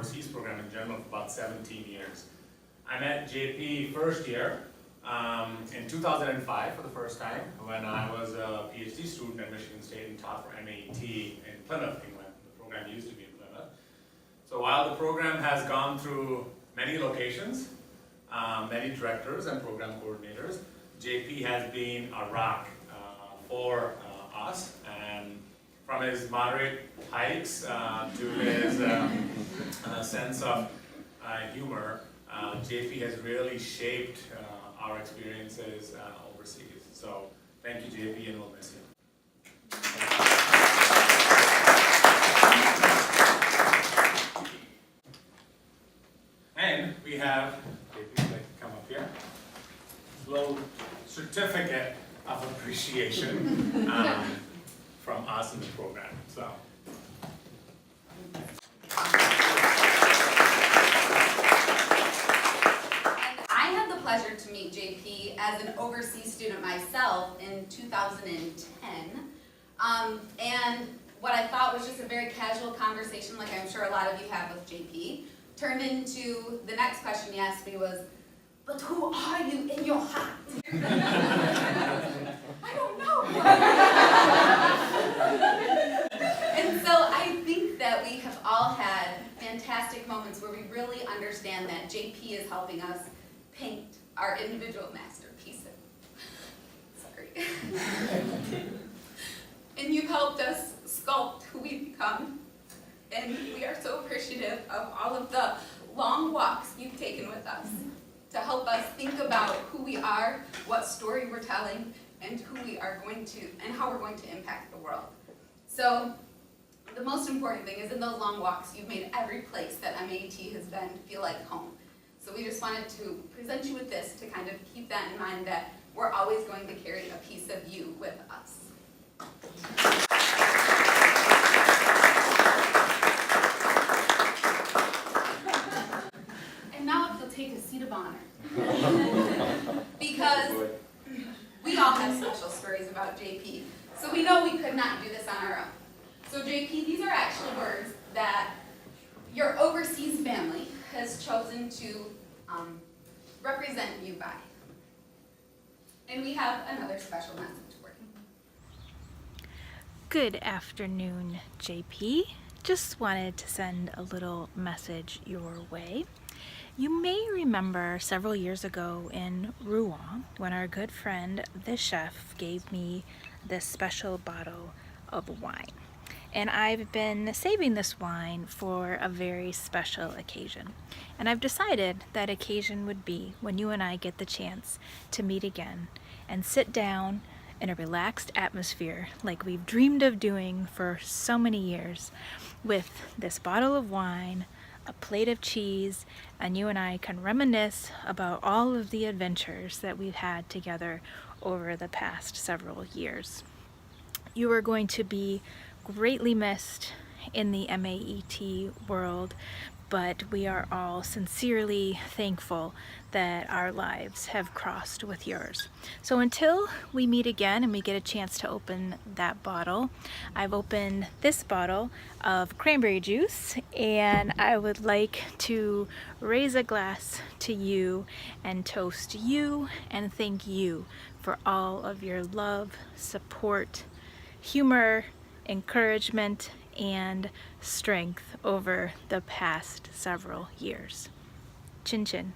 overseas program in general for about 17 years. I met JP first year in 2005 for the first time when I was a PhD student at Michigan State and taught for MAT in Plymouth, England. The program used to be in Plymouth. So while the program has gone through many locations, many directors and program coordinators, JP has been a rock for us, and from his moderate hikes to his sense of humor, JP has really shaped our experiences overseas. So thank you, JP, and we'll miss you. And we have, JP, would like to come up here, a little certificate of appreciation from us in the program. So. I had the pleasure to meet JP as an overseas student myself in 2010. And what I thought was just a very casual conversation, like I'm sure a lot of you have with JP, turned into the next question he asked me was, "But who are you in your heart?" I don't know. And so I think that we have all had fantastic moments where we really understand that JP is helping us paint our individual masterpieces. Sorry. And you've helped us sculpt who we've become. And we are so appreciative of all of the long walks you've taken with us to help us think about who we are, what story we're telling, and who we are going to, and how we're going to impact the world. So the most important thing is in those long walks, you've made every place that MAT has been feel like home. So we just wanted to present you with this to kind of keep that in mind, that we're always going to carry a piece of you with us. And now if you'll take a seat of honor. Because we all have special stories about JP. So we know we could not do this on our own. So JP, these are actually words that your overseas family has chosen to represent you by. And we have another special message for you. Good afternoon, JP. Just wanted to send a little message your way. You may remember several years ago in Rouen when our good friend, the chef, gave me this special bottle of wine. And I've been saving this wine for a very special occasion. And I've decided that occasion would be when you and I get the chance to meet again and sit down in a relaxed atmosphere like we've dreamed of doing for so many years, with this bottle of wine, a plate of cheese, and you and I can reminisce about all of the adventures that we've had together over the past several years. You are going to be greatly missed in the MAET world, but we are all sincerely thankful that our lives have crossed with yours. So until we meet again and we get a chance to open that bottle, I've opened this bottle of cranberry juice, and I would like to raise a glass to you and toast you and thank you for all of your love, support, humor, encouragement, and strength over the past several years. Chin chin.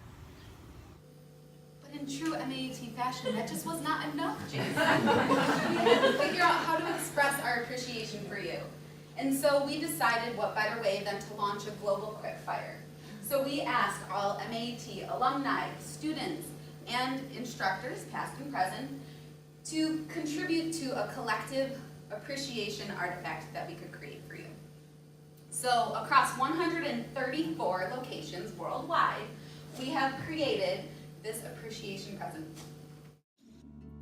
But in true MAT fashion, that just was not enough, Jason. We had to figure out how to express our appreciation for you. And so we decided what better way than to launch a global quickfire. So we asked all MAT alumni, students, and instructors, past and present, to contribute to a collective appreciation artifact that we could create for you. So across 134 locations worldwide, we have created this appreciation present.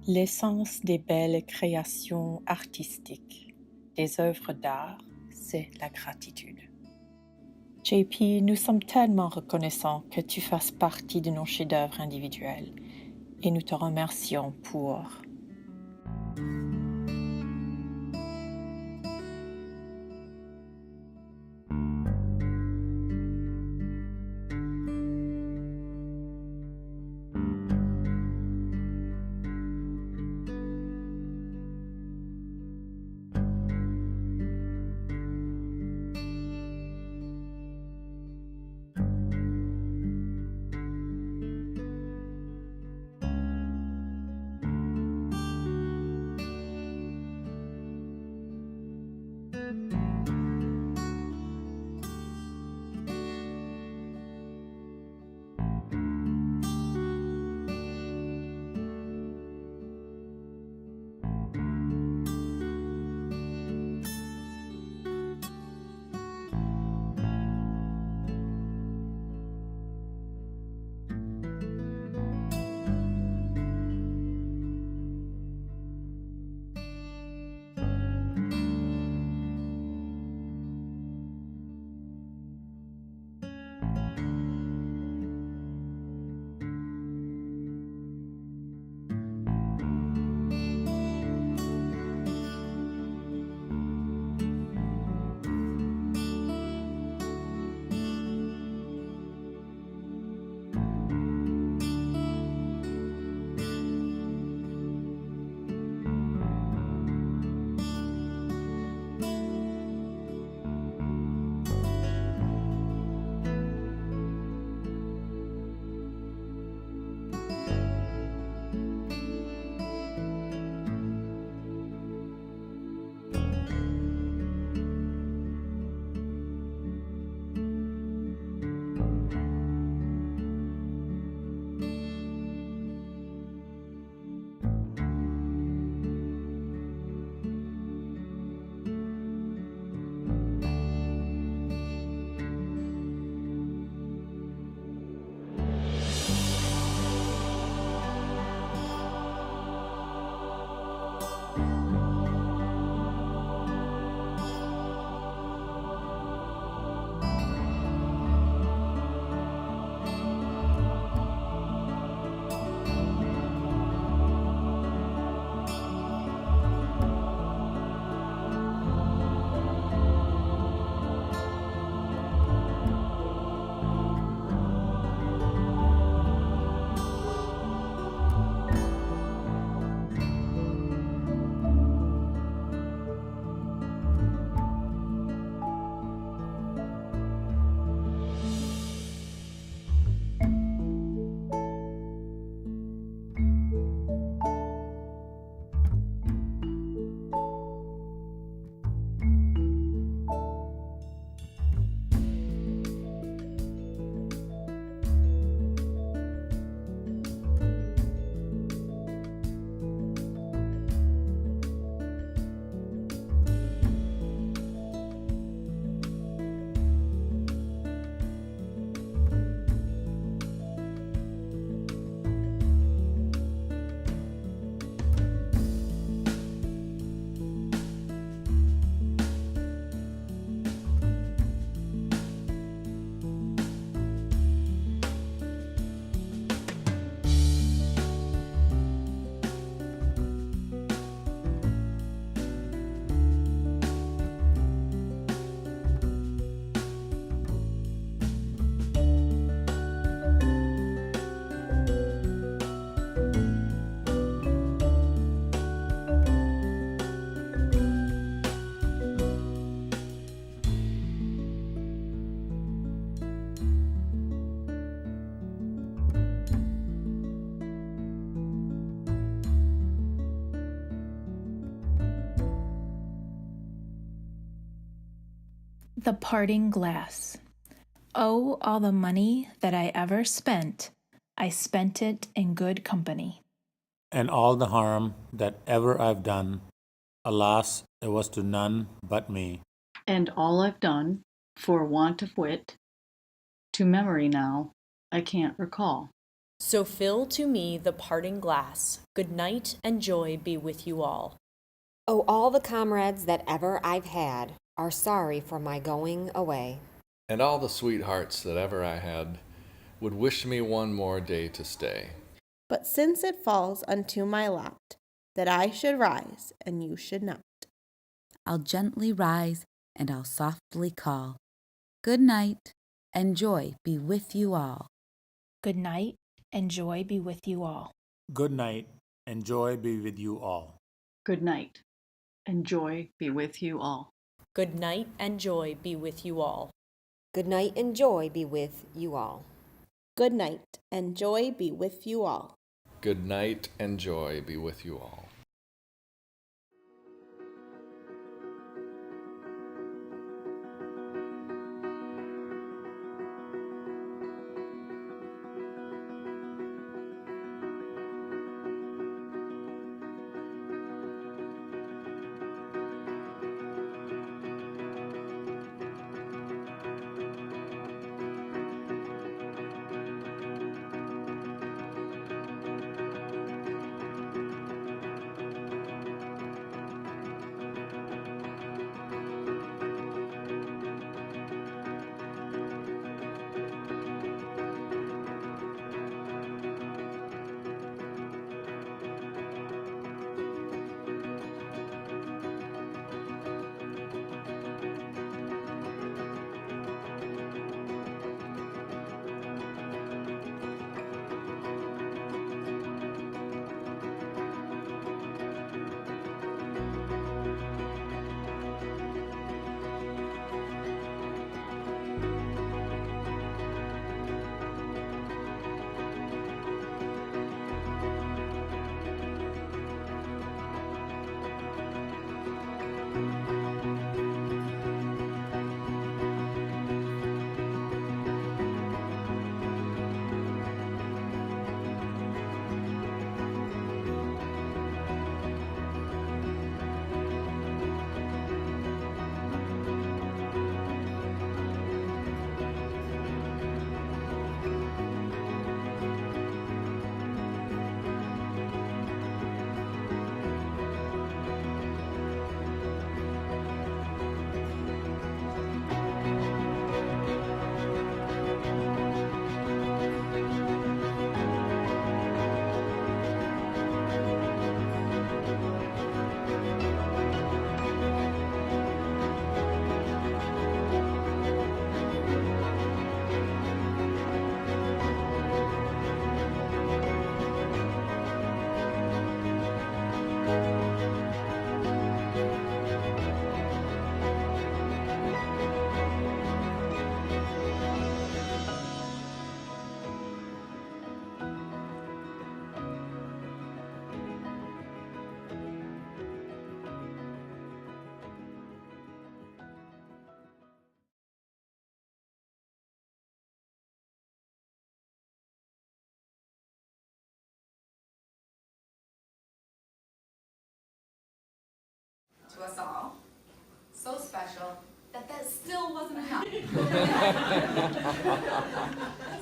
L'essence des belles créations artistiques, des œuvres d'art, c'est la gratitude. JP, nous sommes tellement reconnaissants que tu fasses partie de nos chefs-d'œuvre individuels et nous te remercions pour... the parting glass. Oh, all the money that I ever spent, I spent it in good company. And all the harm that ever I've done, alas, it was to none but me. And all I've done, for want of wit, to memory now, I can't recall. So fill to me the parting glass. Good night and joy be with you all. Oh, all the comrades that ever I've had are sorry for my going away. And all the sweethearts that ever I had would wish me one more day to stay. But since it falls unto my lot that I should rise and you should not, I'll gently rise and I'll softly call. Good night, and joy be with you all. Good night, and joy be with you all. Good night, and joy be with you all. Good night, and joy be with you all. Good night and joy be with you all. Good night and joy be with you all. good night and joy be with you all. Good night and joy be with you all. To us all, so special that still wasn't enough.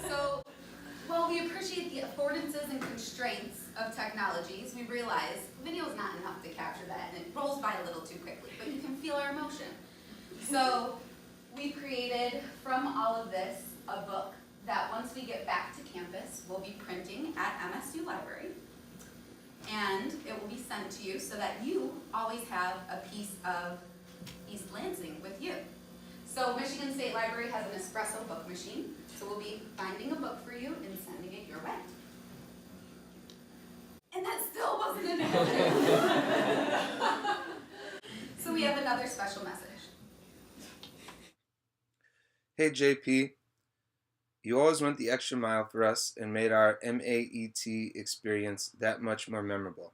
So, while we appreciate the affordances and constraints of technologies, we realize video is not enough to capture that, and it rolls by a little too quickly, but you can feel our emotion. So, we created from all of this a book that once we get back to campus, we'll be printing at MSU Library. And it will be sent to you so that you always have a piece of East Lansing with you. So Michigan State Library has an espresso book machine, so we'll be finding a book for you and sending it your way. And that still wasn't enough. So we have another special message. Hey JP, you always went the extra mile for us and made our MAET experience that much more memorable.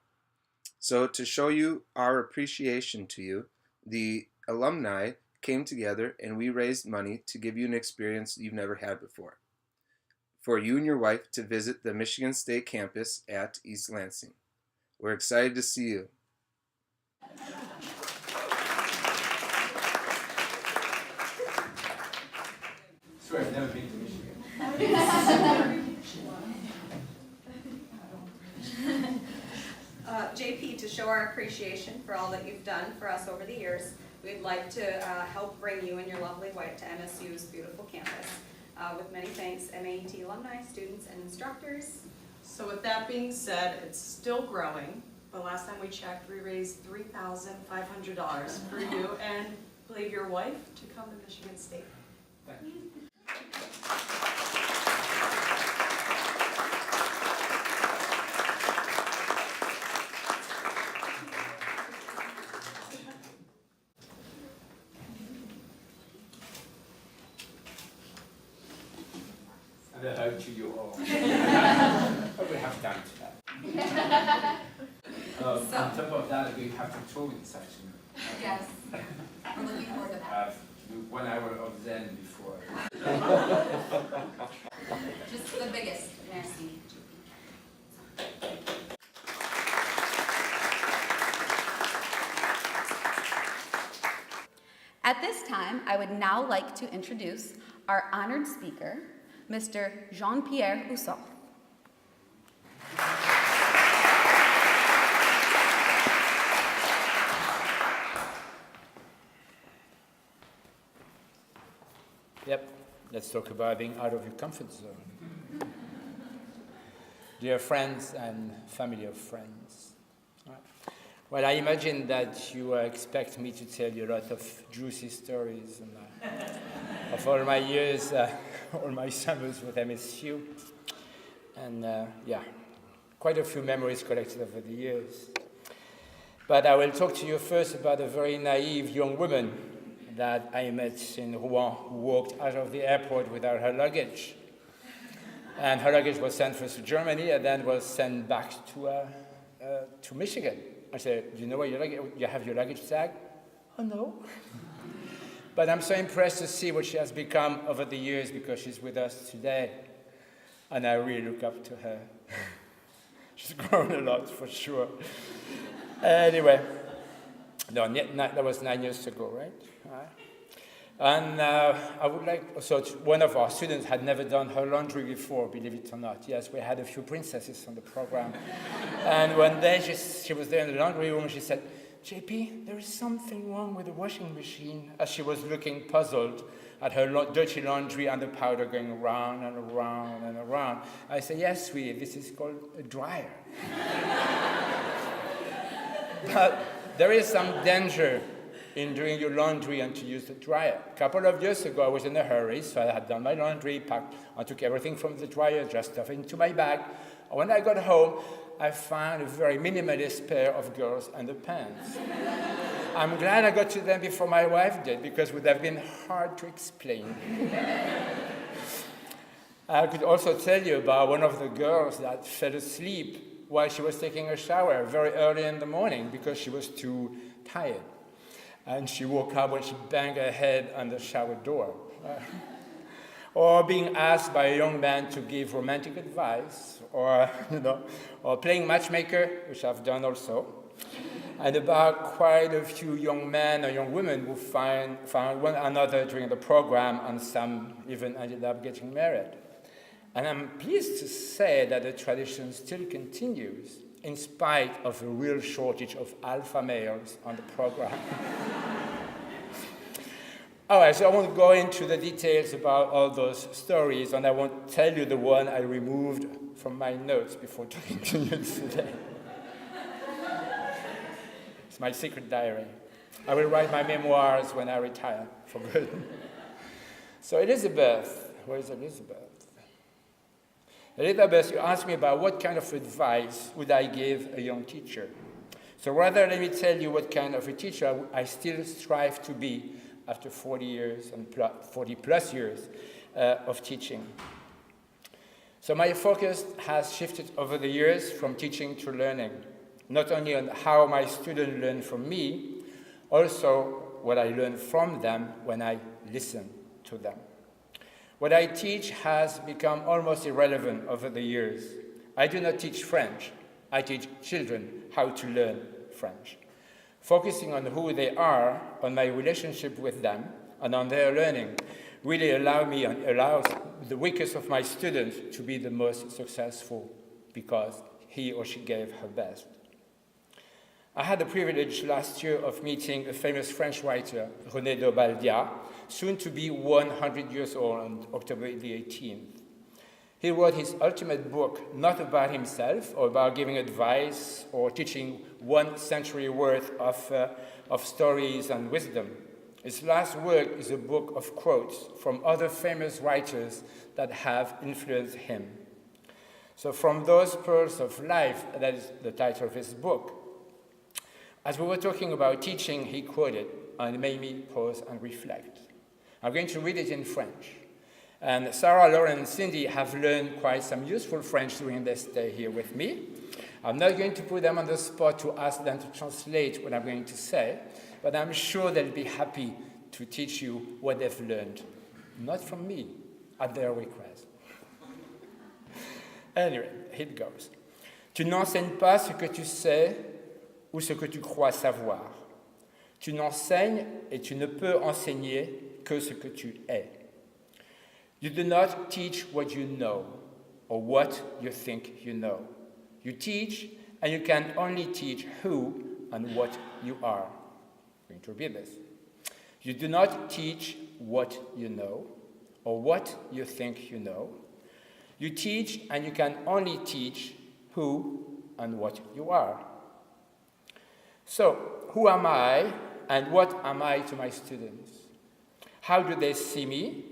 So to show you our appreciation to you, the alumni came together and we raised money to give you an experience you've never had before. For you and your wife to visit the Michigan State campus at East Lansing. We're excited to see you. Swear I've never been to Michigan. JP, to show our appreciation for all that you've done for us over the years, we'd like to help bring you and your lovely wife to MSU's beautiful campus. With many thanks, MAET alumni, students, and instructors. So with that being said, it's still growing. The last time we checked, we raised $3,500 for you and believe your wife to come to Michigan State. Thank you. And a hug to you all. But we have time for that. On top of that, we have to tour this afternoon. Yes, we're looking forward to that. 1 hour of Zen before. Just the biggest. Merci. At this time, I would now like to introduce our honored speaker, Mr. Jean-Pierre Houssault. Yep, let's talk about being out of your comfort zone. Dear friends and family of friends. Well, I imagine that you expect me to tell you a lot of juicy stories and, of all my years, all my summers with MSU. And yeah, quite a few memories collected over the years. But I will talk to you first about a very naive young woman that I met in Rouen who walked out of the airport without her luggage. And her luggage was sent first to Germany and then was sent back to Michigan. I said, do you know where you have your luggage tag? Oh, no. But I'm so impressed to see what she has become over the years because she's with us today. And I really look up to her. She's grown a lot, for sure. Anyway, no, that was 9 years ago, right? And I would like, so one of our students had never done her laundry before, believe it or not. Yes, we had a few princesses on the program. And one day she was there in the laundry room and she said, JP, there is something wrong with the washing machine, as she was looking puzzled at her dirty laundry and the powder going around and around and around. I said, yes, sweetie, this is called a dryer. But there is some danger in doing your laundry and to use the dryer. A couple of years ago, I was in a hurry, so I had done my laundry, packed, I took everything from the dryer, just stuffed it into my bag. When I got home, I found a very minimalist pair of girls' underpants. I'm glad I got to them before my wife did, because it would have been hard to explain. I could also tell you about one of the girls that fell asleep while she was taking a shower very early in the morning because she was too tired. And she woke up when she banged her head on the shower door. Or being asked by a young man to give romantic advice, or, or playing matchmaker, which I've done also. And about quite a few young men or young women who found one another during the program, and some even ended up getting married. And I'm pleased to say that the tradition still continues, in spite of a real shortage of alpha males on the program. All right, so I won't go into the details about all those stories, and I won't tell you the one I removed from my notes before talking to you today. It's my secret diary. I will write my memoirs when I retire, for good. So Elizabeth, where is Elizabeth? Elizabeth, you asked me about what kind of advice would I give a young teacher. So rather, let me tell you what kind of a teacher I still strive to be after 40 years and 40 plus years of teaching. So my focus has shifted over the years from teaching to learning, not only on how my students learn from me, also what I learn from them when I listen to them. What I teach has become almost irrelevant over the years. I do not teach French. I teach children how to learn French. Focusing on who they are, on my relationship with them, and on their learning really allows the weakest of my students to be the most successful because he or she gave her best. I had the privilege last year of meeting a famous French writer, René d'Obaldia, soon to be 100 years old on October the 18th. He wrote his ultimate book not about himself or about giving advice or teaching 1 century worth of stories and wisdom. His last work is a book of quotes from other famous writers that have influenced him. So from those pearls of life, that is the title of his book. As we were talking about teaching, he quoted, and it made me pause and reflect. I'm going to read it in French. And Sarah, Lauren, and Cindy have learned quite some useful French during their stay here with me. I'm not going to put them on the spot to ask them to translate what I'm going to say, but I'm sure they'll be happy to teach you what they've learned. Not from me, at their request. Anyway, here it goes. Tu n'enseignes pas ce que tu sais ou ce que tu crois savoir. Tu n'enseignes et tu ne peux enseigner que ce que tu es. You do not teach what you know or what you think you know. You teach, and you can only teach who and what you are. I'm going to repeat this. You do not teach what you know or what you think you know. You teach, and you can only teach who and what you are. So, who am I, and what am I to my students? How do they see me,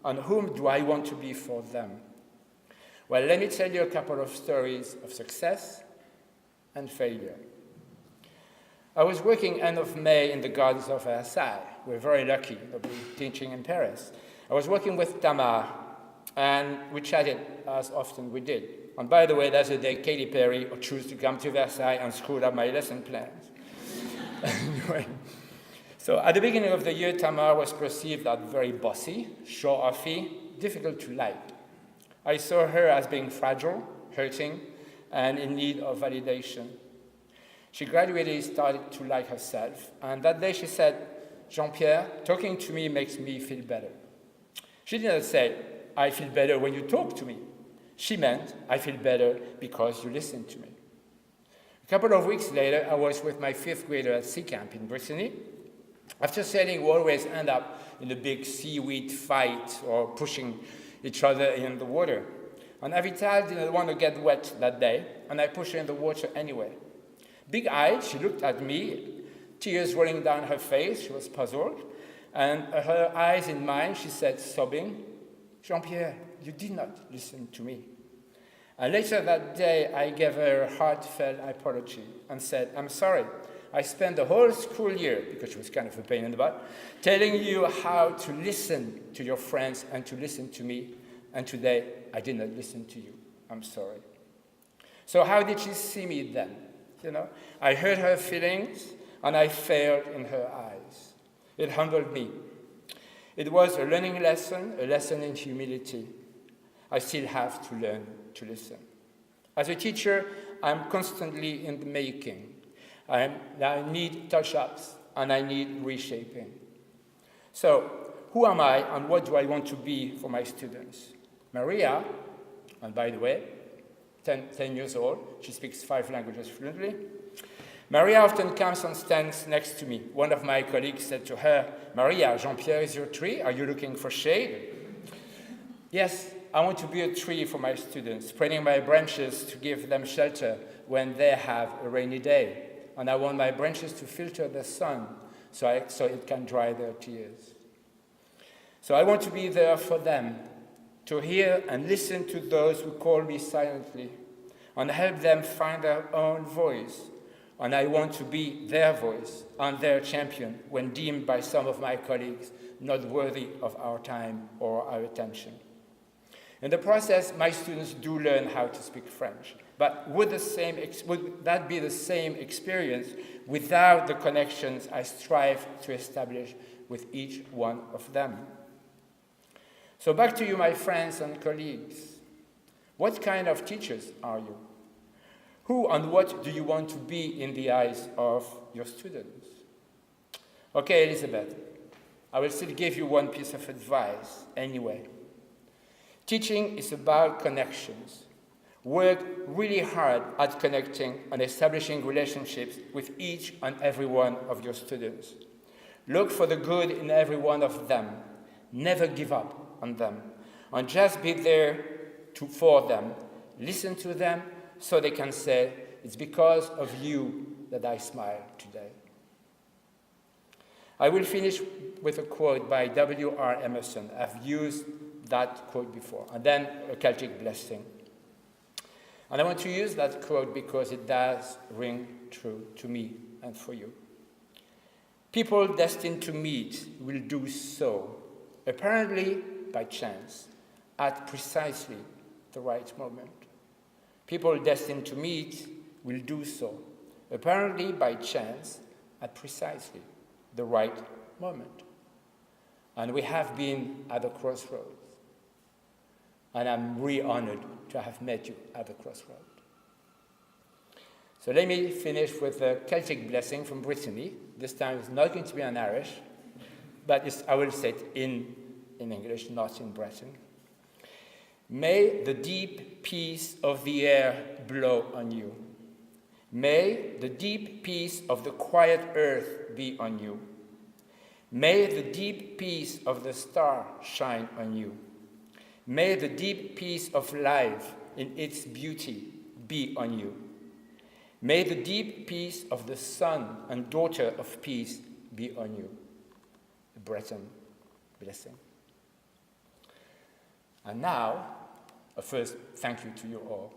and whom do I want to be for them? Well, let me tell you a couple of stories of success and failure. I was working end of May in the gardens of Versailles. We're very lucky to be teaching in Paris. I was working with Tamar, and we chatted as often we did. And by the way, that's the day Katy Perry chose to come to Versailles and screwed up my lesson plans. Anyway, so at the beginning of the year, Tamar was perceived as very bossy, show-offy, difficult to like. I saw her as being fragile, hurting, and in need of validation. She gradually started to like herself, and that day she said, Jean-Pierre, talking to me makes me feel better. She did not say, I feel better when you talk to me. She meant, I feel better because you listen to me. A couple of weeks later, I was with my 5th grader at sea camp in Brittany. After sailing, we always end up in a big seaweed fight or pushing each other in the water. And Avital didn't want to get wet that day, and I pushed her in the water anyway. Big-eyed, she looked at me, tears rolling down her face. She was puzzled. And her eyes in mine, she said, sobbing, Jean-Pierre, you did not listen to me. And later that day, I gave her a heartfelt apology and said, I'm sorry. I spent the whole school year, because she was kind of a pain in the butt, telling you how to listen to your friends and to listen to me. And today, I did not listen to you. I'm sorry. So how did she see me then? You know, I heard her feelings, and I failed in her eyes. It humbled me. It was a learning lesson, a lesson in humility. I still have to learn to listen. As a teacher, I'm constantly in the making. I need touch-ups, and I need reshaping. So, who am I, and what do I want to be for my students? Maria, and by the way, 10 years old, she speaks 5 languages fluently. Maria often comes and stands next to me. One of my colleagues said to her, Maria, Jean-Pierre is your tree? Are you looking for shade? Yes, I want to be a tree for my students, spreading my branches to give them shelter when they have a rainy day. And I want my branches to filter the sun so it can dry their tears. So I want to be there for them, to hear and listen to those who call me silently, and help them find their own voice. And I want to be their voice and their champion when deemed by some of my colleagues not worthy of our time or our attention. In the process, my students do learn how to speak French. But would that be the same experience without the connections I strive to establish with each one of them? So back to you, my friends and colleagues. What kind of teachers are you? Who and what do you want to be in the eyes of your students? Okay, Elizabeth, I will still give you one piece of advice anyway. Teaching is about connections. Work really hard at connecting and establishing relationships with each and every one of your students. Look for the good in every one of them. Never give up on them. And just be there for them. Listen to them so they can say, it's because of you that I smile today. I will finish with a quote by W.R. Emerson. I've used that quote before, and then a Celtic blessing. And I want to use that quote because it does ring true to me and for you. People destined to meet will do so, apparently by chance, at precisely the right moment. People destined to meet will do so, apparently by chance, at precisely the right moment. And we have been at the crossroads. And I'm really honored to have met you at the crossroads. So let me finish with a Celtic blessing from Brittany. This time it's not going to be in Irish, but I will say it in English, not in Breton. May the deep peace of the air blow on you. May the deep peace of the quiet earth be on you. May the deep peace of the star shine on you. May the deep peace of life in its beauty be on you. May the deep peace of the son and daughter of peace be on you. A Breton blessing. And now, a first thank you to you all.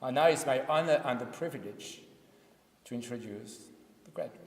And now it's my honor and the privilege to introduce the graduates.